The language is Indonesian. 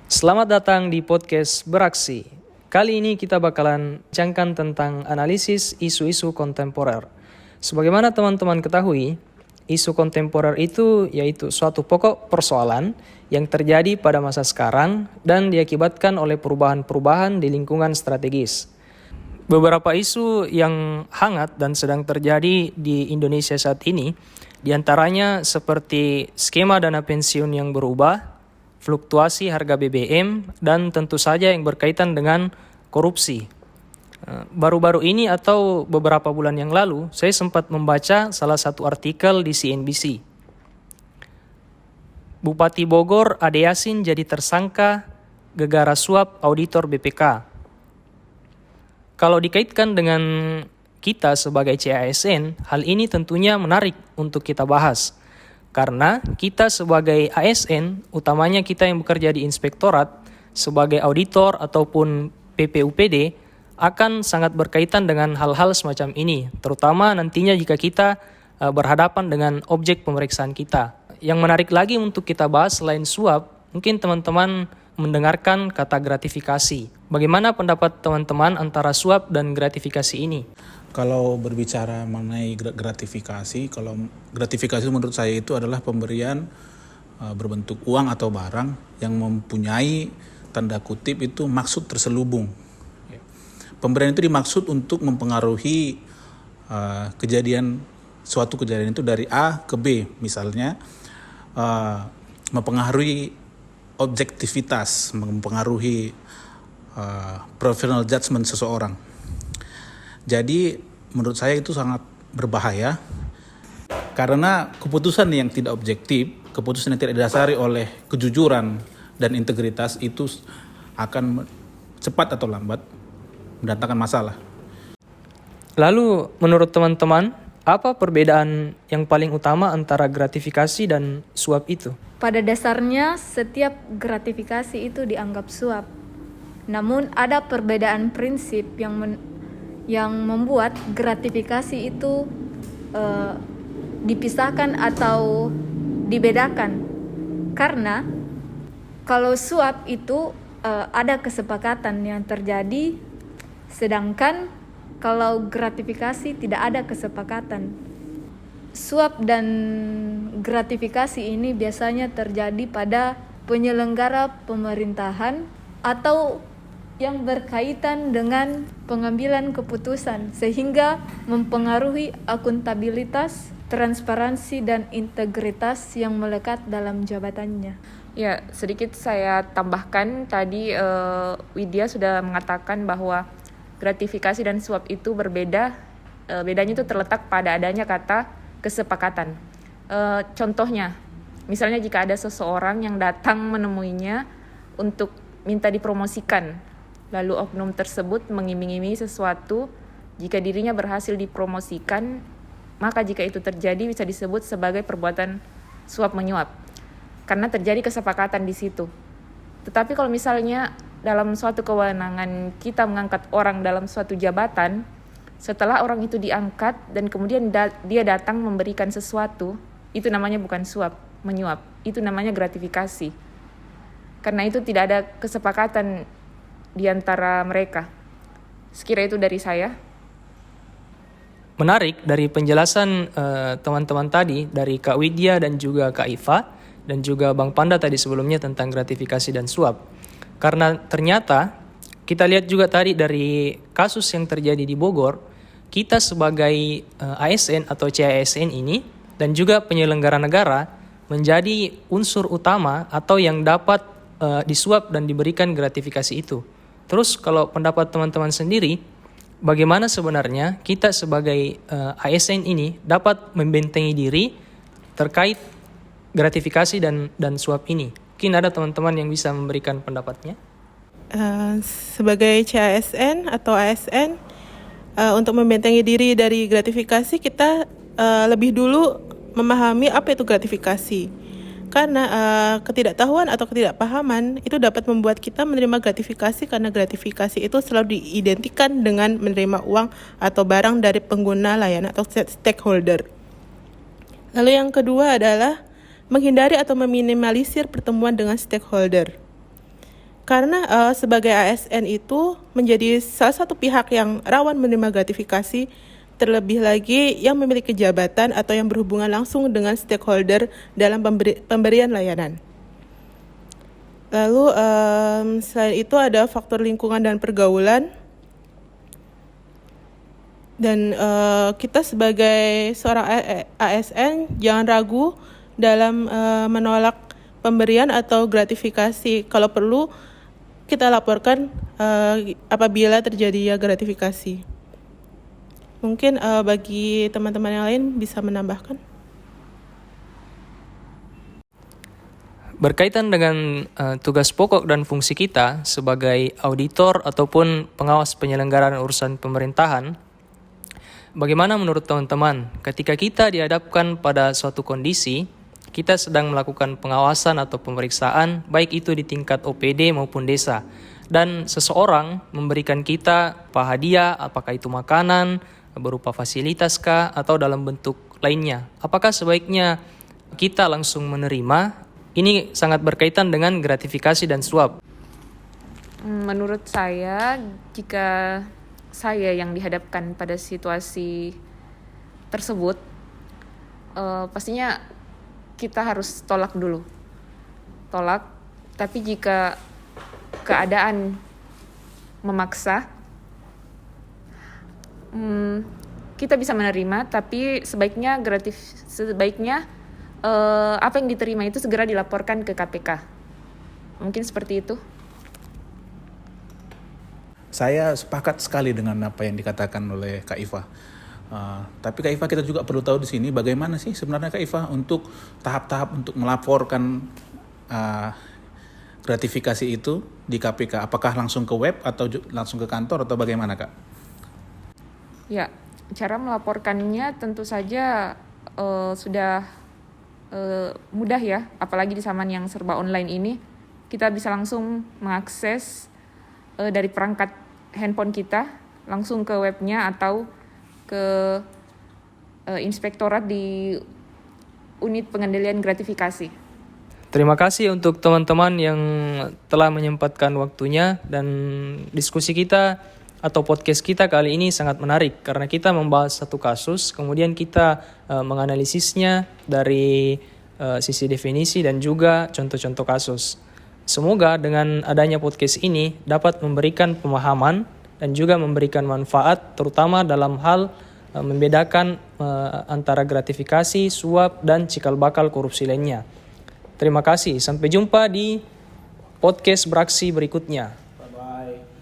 Selamat datang di podcast Beraksi. Kali ini kita bakalan bincangkan tentang analisis isu-isu kontemporer. Sebagaimana teman-teman ketahui, isu kontemporer itu yaitu suatu pokok persoalan yang terjadi pada masa sekarang dan diakibatkan oleh perubahan-perubahan di lingkungan strategis. Beberapa isu yang hangat dan sedang terjadi di Indonesia saat ini, diantaranya seperti skema dana pensiun yang berubah, fluktuasi harga BBM, dan tentu saja yang berkaitan dengan korupsi. Baru-baru ini atau beberapa bulan yang lalu, saya sempat membaca salah satu artikel di CNBC. Bupati Bogor Ade Yasin jadi tersangka gegara suap auditor BPK. Kalau dikaitkan dengan kita sebagai CASN, hal ini tentunya menarik untuk kita bahas. Karena kita sebagai ASN, utamanya kita yang bekerja di inspektorat, sebagai auditor ataupun PPUPD, akan sangat berkaitan dengan hal-hal semacam ini. Terutama nantinya jika kita berhadapan dengan objek pemeriksaan kita. Yang menarik lagi untuk kita bahas selain suap, mungkin teman-teman mendengarkan kata gratifikasi. Bagaimana pendapat teman-teman antara suap dan gratifikasi ini? Kalau berbicara mengenai gratifikasi, kalau gratifikasi menurut saya itu adalah pemberian berbentuk uang atau barang yang mempunyai tanda kutip itu maksud terselubung. Pemberian itu dimaksud untuk mempengaruhi suatu kejadian itu dari A ke B, misalnya mempengaruhi objektivitas, mempengaruhi professional judgment seseorang. Jadi menurut saya itu sangat berbahaya karena keputusan yang tidak objektif, keputusan yang tidak didasari oleh kejujuran dan integritas itu akan cepat atau lambat mendatangkan masalah. Lalu menurut teman-teman, apa perbedaan yang paling utama antara gratifikasi dan suap itu? Pada dasarnya setiap gratifikasi itu dianggap suap. Namun ada perbedaan prinsip yang membuat gratifikasi itu dipisahkan atau dibedakan. Karena kalau suap itu ada kesepakatan yang terjadi, sedangkan kalau gratifikasi tidak ada kesepakatan. Suap dan gratifikasi ini biasanya terjadi pada penyelenggara pemerintahan atau yang berkaitan dengan pengambilan keputusan sehingga mempengaruhi akuntabilitas, transparansi, dan integritas yang melekat dalam jabatannya. Ya, sedikit saya tambahkan tadi Widya sudah mengatakan bahwa gratifikasi dan suap itu berbeda. Bedanya itu terletak pada adanya kata kesepakatan. Contohnya, misalnya jika ada seseorang yang datang menemuinya untuk minta dipromosikan, lalu oknum tersebut mengiming-imingi sesuatu, jika dirinya berhasil dipromosikan, maka jika itu terjadi bisa disebut sebagai perbuatan suap menyuap, karena terjadi kesepakatan di situ. Tetapi kalau misalnya dalam suatu kewenangan kita mengangkat orang dalam suatu jabatan, setelah orang itu diangkat dan kemudian dia datang memberikan sesuatu, itu namanya bukan suap menyuap, itu namanya gratifikasi. Karena itu tidak ada kesepakatan di antara mereka. Sekira itu dari saya. Menarik dari penjelasan teman-teman tadi, dari Kak Widya dan juga Kak Iva, dan juga Bang Panda tadi sebelumnya tentang gratifikasi dan suap. Karena ternyata kita lihat juga tadi dari kasus yang terjadi di Bogor, kita sebagai ASN atau CASN ini dan juga penyelenggara negara menjadi unsur utama atau yang dapat disuap dan diberikan gratifikasi itu. Terus kalau pendapat teman-teman sendiri, bagaimana sebenarnya kita sebagai ASN ini dapat membentengi diri terkait gratifikasi dan suap ini? Mungkin ada teman-teman yang bisa memberikan pendapatnya. Sebagai CASN atau ASN, untuk membentengi diri dari gratifikasi, kita lebih dulu memahami apa itu gratifikasi. Karena ketidaktahuan atau ketidakpahaman itu dapat membuat kita menerima gratifikasi, karena gratifikasi itu selalu diidentikan dengan menerima uang atau barang dari pengguna layanan atau stakeholder. Lalu yang kedua adalah menghindari atau meminimalisir pertemuan dengan stakeholder. Karena sebagai ASN itu menjadi salah satu pihak yang rawan menerima gratifikasi, terlebih lagi yang memiliki jabatan atau yang berhubungan langsung dengan stakeholder dalam pemberian layanan. Lalu selain itu ada faktor lingkungan dan pergaulan. Dan kita sebagai seorang ASN jangan ragu dalam menolak pemberian atau gratifikasi. Kalau perlu kita laporkan apabila terjadi gratifikasi. Mungkin bagi teman-teman yang lain bisa menambahkan. Berkaitan dengan tugas pokok dan fungsi kita sebagai auditor ataupun pengawas penyelenggaraan urusan pemerintahan, bagaimana menurut teman-teman ketika kita dihadapkan pada suatu kondisi, kita sedang melakukan pengawasan atau pemeriksaan, baik itu di tingkat OPD maupun desa, dan seseorang memberikan kita hadiah, apakah itu makanan, berupa fasilitas kah, atau dalam bentuk lainnya. Apakah sebaiknya kita langsung menerima? Ini sangat berkaitan dengan gratifikasi dan suap. Menurut saya, jika saya yang dihadapkan pada situasi tersebut, pastinya kita harus tolak dulu. Tapi jika keadaan memaksa, kita bisa menerima, tapi sebaiknya apa yang diterima itu segera dilaporkan ke KPK. Mungkin seperti itu. Saya sepakat sekali dengan apa yang dikatakan oleh Kak Iva. Tapi Kak Iva, kita juga perlu tahu di sini bagaimana sih sebenarnya Kak Iva untuk tahap-tahap untuk melaporkan gratifikasi itu di KPK. Apakah langsung ke web atau langsung ke kantor atau bagaimana Kak? Ya, cara melaporkannya tentu saja sudah mudah ya, apalagi di zaman yang serba online ini. Kita bisa langsung mengakses dari perangkat handphone kita langsung ke webnya atau ke inspektorat di unit pengendalian gratifikasi. Terima kasih untuk teman-teman yang telah menyempatkan waktunya, dan diskusi kita atau podcast kita kali ini sangat menarik karena kita membahas satu kasus, kemudian kita menganalisisnya dari sisi definisi dan juga contoh-contoh kasus. Semoga dengan adanya podcast ini dapat memberikan pemahaman dan juga memberikan manfaat, terutama dalam hal membedakan antara gratifikasi, suap, dan cikal bakal korupsi lainnya. Terima kasih, sampai jumpa di podcast beraksi berikutnya. Bye-bye.